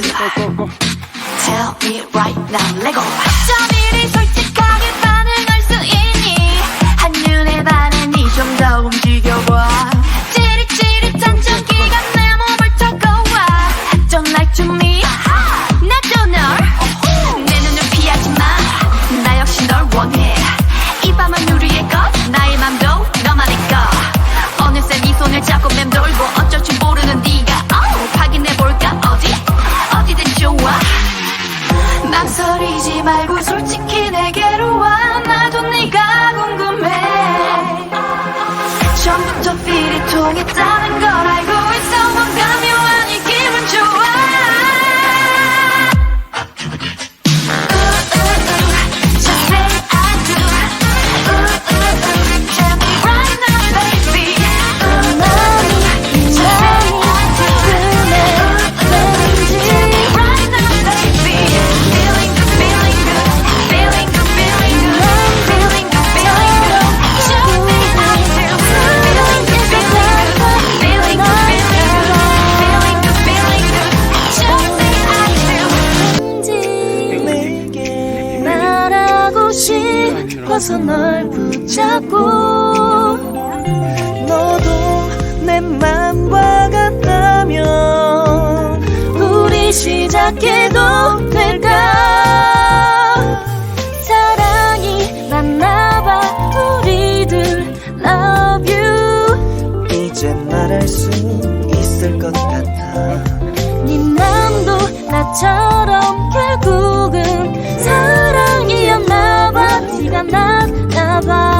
to tell me right now, let go. 좀 이리 솔직하게 반응할 수 있니? 한눈에 반해 좀 더 움직여봐. 찌릿찌릿한 전기가 내 몸을 타고와. Don't lie to me, 나도 널. 내 눈을 피하지 마, 나 역시 널 원해. 이 밤은 우리의 것, 나의 맘도 너만의 것. 어느새 네 손을 잡고 맴돌고 어쩔 줄 모르는 네가 확인해볼까 어디든 좋아. 망설이지 말고 솔직히 내게로 와. 나도 네가 궁금해. 처음부터 필이 통했다는 걸 알고 있어. 뭔가 묘한 이 기분 좋아. Just say I do. Tell me right now baby. Just say I do. Tell me right now baby. Feeling good, feeling good. Feeling good, feeling good. Feeling good, feeling good. Just say I do. Feeling good, feeling good. Feeling good, feeling good. Feeling good, feeling good. Just say I do. 내게 말하고 싶어서 널 붙잡고 너도 내 맘과 같다면 우리 시작해도 될까? 사랑이 맞나봐 우리들 love you. 이제 말할 수 있을 것 같아. 네 맘도 나처럼 결국은 사랑이었나봐. 티가 났나봐.